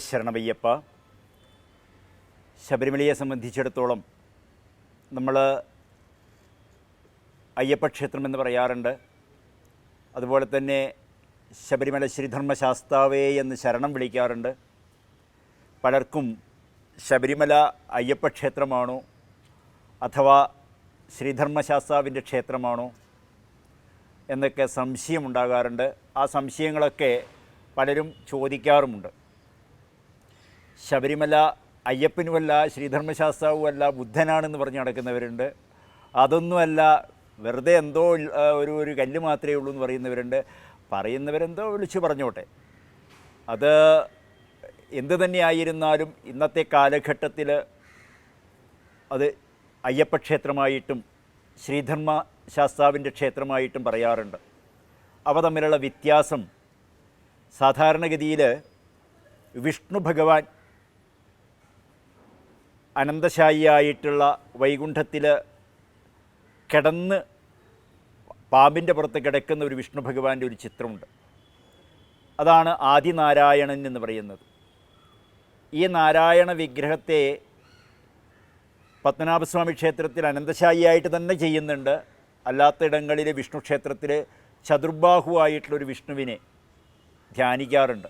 ശരണമയ്യപ്പ. ശബരിമലയെ സംബന്ധിച്ചിടത്തോളം നമ്മൾ അയ്യപ്പക്ഷേത്രം എന്ന് പറയാറുണ്ട്. അതുപോലെ തന്നെ ശബരിമല ശ്രീധർമ്മശാസ്താവേ എന്ന് ശരണം വിളിക്കാറുണ്ട്. പലർക്കും ശബരിമല അയ്യപ്പക്ഷേത്രമാണോ അഥവാ ശ്രീധർമ്മശാസ്താവിൻ്റെ ക്ഷേത്രമാണോ എന്നൊക്കെ സംശയമുണ്ടാകാറുണ്ട്. ആ സംശയങ്ങളൊക്കെ പലരും ചോദിക്കാറുമുണ്ട്. ശബരിമല അയ്യപ്പനുമല്ല, ശ്രീധർമ്മശാസ്താവുമല്ല, ബുദ്ധനാണെന്ന് പറഞ്ഞ് നടക്കുന്നവരുണ്ട്. അതൊന്നുമല്ല, വെറുതെ എന്തോ ഒരു കല്ല് മാത്രമേ ഉള്ളൂ എന്ന് പറയുന്നവരുണ്ട്. പറയുന്നവരെന്തോ വിളിച്ചു പറഞ്ഞോട്ടെ. അത് എന്തു തന്നെയായിരുന്നാലും ഇന്നത്തെ കാലഘട്ടത്തിൽ അത് അയ്യപ്പക്ഷേത്രമായിട്ടും ശ്രീധർമ്മശാസ്താവിൻ്റെ ക്ഷേത്രമായിട്ടും പറയാറുണ്ട്. അവ തമ്മിലുള്ള വ്യത്യാസം, സാധാരണഗതിയിൽ വിഷ്ണു ഭഗവാൻ അനന്തശായിയായിട്ടുള്ള വൈകുണ്ഠത്തിൽ കിടന്ന് പാമ്പിൻ്റെ പുറത്ത് കിടക്കുന്ന ഒരു വിഷ്ണു ഭഗവാന്റെ ഒരു ചിത്രമുണ്ട്. അതാണ് ആദിനാരായണൻ എന്ന് പറയുന്നത്. ഈ നാരായണ വിഗ്രഹത്തെ പത്മനാഭസ്വാമി ക്ഷേത്രത്തിൽ അനന്തശായിയായിട്ട് തന്നെ ചെയ്യുന്നുണ്ട്. അല്ലാത്തയിടങ്ങളിൽ വിഷ്ണു ക്ഷേത്രത്തിൽ ചതുർബാഹുവായിട്ടുള്ളൊരു വിഷ്ണുവിനെ ധ്യാനിക്കാറുണ്ട്,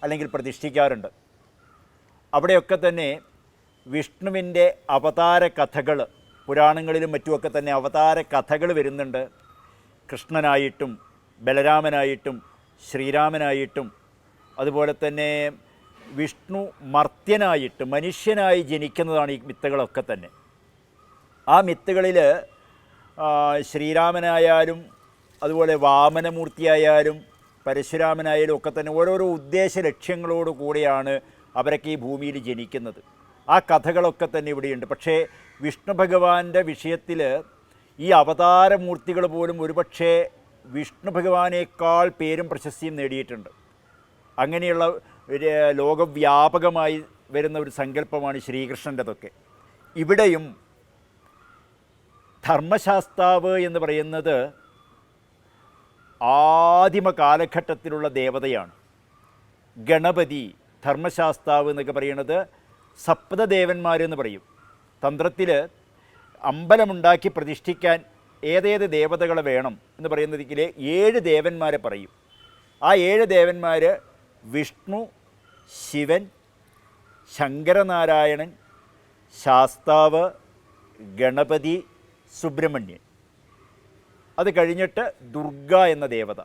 അല്ലെങ്കിൽ പ്രതിഷ്ഠിക്കാറുണ്ട്. അവിടെയൊക്കെ തന്നെ വിഷ്ണുവിൻ്റെ അവതാര കഥകൾ, പുരാണങ്ങളിലും മറ്റുമൊക്കെ തന്നെ അവതാര കഥകൾ വരുന്നുണ്ട്. കൃഷ്ണനായിട്ടും ബലരാമനായിട്ടും ശ്രീരാമനായിട്ടും അതുപോലെ തന്നെ വിഷ്ണു മർത്യനായിട്ട് മനുഷ്യനായി ജനിക്കുന്നതാണ് ഈ മിത്തുകളൊക്കെ തന്നെ. ആ മിത്തുകളിൽ ശ്രീരാമനായാലും അതുപോലെ വാമനമൂർത്തിയായാലും പരശുരാമനായാലും ഒക്കെ തന്നെ ഓരോരോ ഉദ്ദേശ ലക്ഷ്യങ്ങളോട് കൂടിയാണ് അവരൊക്കെ ഈ ഭൂമിയിൽ ജനിക്കുന്നത്. ആ കഥകളൊക്കെ തന്നെ ഇവിടെയുണ്ട്. പക്ഷേ വിഷ്ണു ഭഗവാന്റെ വിഷയത്തിൽ ഈ അവതാരമൂർത്തികൾ പോലും ഒരുപക്ഷെ വിഷ്ണു ഭഗവാനേക്കാൾ പേരും പ്രശസ്തിയും നേടിയിട്ടുണ്ട്. അങ്ങനെയുള്ള ഒരു ലോകവ്യാപകമായി വരുന്ന ഒരു സങ്കല്പമാണ് ശ്രീകൃഷ്ണൻ്റെതൊക്കെ. ഇവിടെയും ധർമ്മശാസ്താവ് എന്ന് പറയുന്നത് ആദിമ കാലഘട്ടത്തിലുള്ള ദേവതയാണ്. ഗണപതി, ധർമ്മശാസ്താവ് എന്നൊക്കെ പറയുന്നത് സപ്തദേവന്മാരെന്ന് പറയും. തന്ത്രത്തിൽ അമ്പലമുണ്ടാക്കി പ്രതിഷ്ഠിക്കാൻ ഏതേത് ദേവതകളെ വേണം എന്ന് പറയുന്നതിൽ 7 ദേവന്മാരെ പറയും. ആ 7 ദേവന്മാർ വിഷ്ണു, ശിവൻ, ശങ്കരനാരായണൻ, ശാസ്താവ്, ഗണപതി, സുബ്രഹ്മണ്യൻ. അത് കഴിഞ്ഞിട്ട് ദുർഗ എന്ന ദേവത.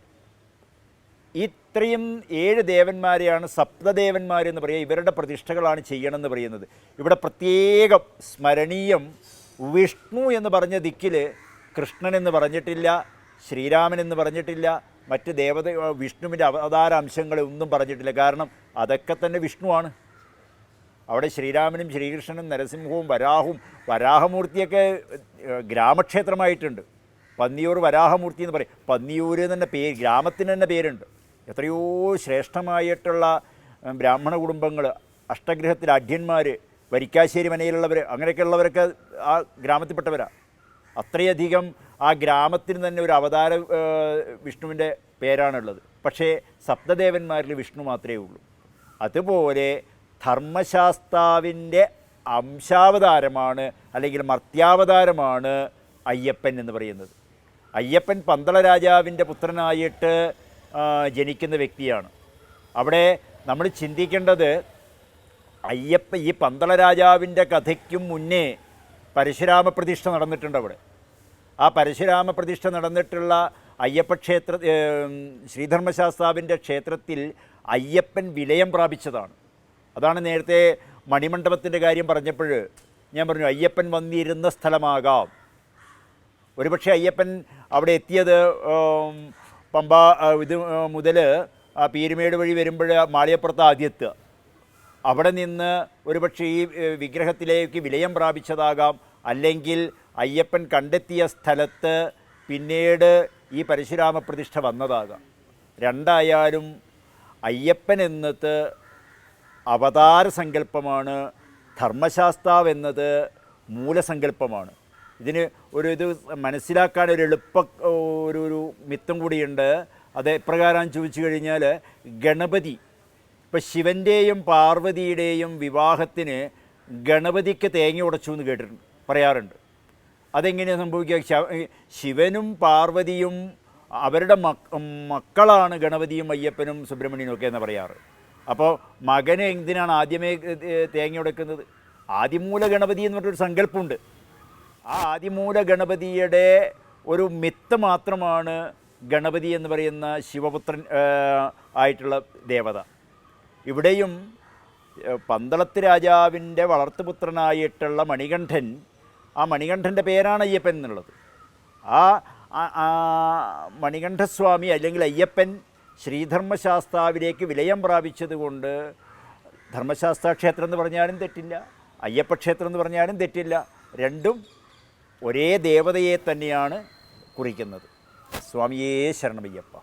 ഇത്രയും 7 ദേവന്മാരെയാണ് സപ്തദേവന്മാരെന്ന് പറയുക. ഇവരുടെ പ്രതിഷ്ഠകളാണ് ചെയ്യണമെന്ന് പറയുന്നത്. ഇവിടെ പ്രത്യേകം സ്മരണീയം, വിഷ്ണു എന്ന് പറഞ്ഞ ദിക്കിൽ കൃഷ്ണൻ എന്ന് പറഞ്ഞിട്ടില്ല, ശ്രീരാമൻ എന്ന് പറഞ്ഞിട്ടില്ല, മറ്റ് ദേവത വിഷ്ണുവിൻ്റെ അവതാര അംശങ്ങളെ ഒന്നും പറഞ്ഞിട്ടില്ല. കാരണം അതൊക്കെ തന്നെ വിഷ്ണുവാണ്. അവിടെ ശ്രീരാമനും ശ്രീകൃഷ്ണനും നരസിംഹവും വരാഹമൂർത്തിയൊക്കെ ഗ്രാമക്ഷേത്രമായിട്ടുണ്ട്. പന്നിയൂർ വരാഹമൂർത്തി എന്ന് പറയും. പന്നിയൂർ തന്നെ പേര്, ഗ്രാമത്തിന് തന്നെ പേരുണ്ട്. എത്രയോ ശ്രേഷ്ഠമായിട്ടുള്ള ബ്രാഹ്മണ കുടുംബങ്ങൾ, അഷ്ടഗ്രഹത്തിൽ അഢ്യന്മാർ, വരിക്കാശ്ശേരി മനയിലുള്ളവർ, അങ്ങനെയൊക്കെയുള്ളവരൊക്കെ ആ ഗ്രാമത്തിൽപ്പെട്ടവരാണ്. അത്രയധികം ആ ഗ്രാമത്തിന് തന്നെ ഒരു അവതാര വിഷ്ണുവിൻ്റെ പേരാണുള്ളത്. പക്ഷേ സപ്തദേവന്മാരിൽ വിഷ്ണു മാത്രമേ ഉള്ളൂ. അതുപോലെ ധർമ്മശാസ്താവിൻ്റെ അംശാവതാരമാണ് അല്ലെങ്കിൽ മർത്യാവതാരമാണ് അയ്യപ്പൻ എന്ന് പറയുന്നത്. അയ്യപ്പൻ പന്തള രാജാവിൻ്റെ പുത്രനായിട്ട് ജനിക്കുന്ന വ്യക്തിയാണ്. അവിടെ നമ്മൾ ചിന്തിക്കേണ്ടത്, ഈ പന്തള രാജാവിൻ്റെ കഥയ്ക്കും മുന്നേ പരശുരാമ പ്രതിഷ്ഠ നടന്നിട്ടുണ്ട് അവിടെ. ആ പരശുരാമ പ്രതിഷ്ഠ നടന്നിട്ടുള്ള അയ്യപ്പക്ഷേത്ര ശ്രീധർമ്മശാസ്താവിൻ്റെ ക്ഷേത്രത്തിൽ അയ്യപ്പൻ വിലയം പ്രാപിച്ചതാണ്. അതാണ് നേരത്തെ മണിമണ്ഡപത്തിൻ്റെ കാര്യം പറഞ്ഞപ്പോൾ ഞാൻ പറഞ്ഞു, അയ്യപ്പൻ വന്നിരുന്ന സ്ഥലമാകാം. ഒരുപക്ഷെ അയ്യപ്പൻ അവിടെ എത്തിയത് പമ്പ ഇത് മുതൽ പീരുമേട് വഴി വരുമ്പോൾ മാളിയപ്പുറത്ത് ആദ്യത്ത്, അവിടെ നിന്ന് ഒരുപക്ഷെ ഈ വിഗ്രഹത്തിലേക്ക് വിലയം പ്രാപിച്ചതാകാം. അല്ലെങ്കിൽ അയ്യപ്പൻ കണ്ടെത്തിയ സ്ഥലത്ത് പിന്നീട് ഈ പരശുരാമ പ്രതിഷ്ഠ വന്നതാകാം. രണ്ടായാലും അയ്യപ്പൻ എന്നത് അവതാര സങ്കല്പമാണ്, ധർമ്മശാസ്താവ് എന്നത് മൂലസങ്കല്പമാണ്. ഇതിന് ഇത് മനസ്സിലാക്കാൻ ഒരു ഒരു മിത്തം കൂടിയുണ്ട്. അത് എപ്രകാരം ചോദിച്ചു കഴിഞ്ഞാൽ, ഗണപതി ഇപ്പം ശിവൻ്റെയും പാർവതിയുടെയും വിവാഹത്തിന് ഗണപതിക്ക് തേങ്ങ ഉടച്ചു എന്ന് കേട്ടിട്ടുണ്ട്, പറയാറുണ്ട്. അതെങ്ങനെയാണ് സംഭവിക്കുക? ശിവനും പാർവതിയും അവരുടെ മക്കളാണ് ഗണപതിയും അയ്യപ്പനും സുബ്രഹ്മണ്യനും ഒക്കെ എന്ന് പറയാറ്. അപ്പോൾ മകന് എന്തിനാണ് ആദ്യമേ തേങ്ങ ഉടക്കുന്നത്? ആദിമൂല ഗണപതി എന്ന് പറഞ്ഞൊരു സങ്കല്പമുണ്ട്. ആ ആദിമൂല ഗണപതിയുടെ ഒരു മിത്ത് മാത്രമാണ് ഗണപതി എന്ന് പറയുന്ന ശിവപുത്രൻ ആയിട്ടുള്ള ദേവത. ഇവിടെയും പന്തളത്ത് രാജാവിൻ്റെ വളർത്തുപുത്രനായിട്ടുള്ള മണികണ്ഠൻ, ആ മണികണ്ഠൻ്റെ പേരാണ് അയ്യപ്പൻ എന്നുള്ളത്. ആ മണികണ്ഠസ്വാമി അല്ലെങ്കിൽ അയ്യപ്പൻ ശ്രീധർമ്മശാസ്താവിലേക്ക് വിലയം പ്രാപിച്ചതുകൊണ്ട് ധർമ്മശാസ്ത്ര ക്ഷേത്രം എന്ന് പറഞ്ഞാലും തെറ്റില്ല, അയ്യപ്പക്ഷേത്രം എന്ന് പറഞ്ഞാലും തെറ്റില്ല. രണ്ടും ഒരേ ദേവതയെ തന്നെയാണ് കുറിക്കുന്നത്. സ്വാമിയേ ശരണമയ്യപ്പ.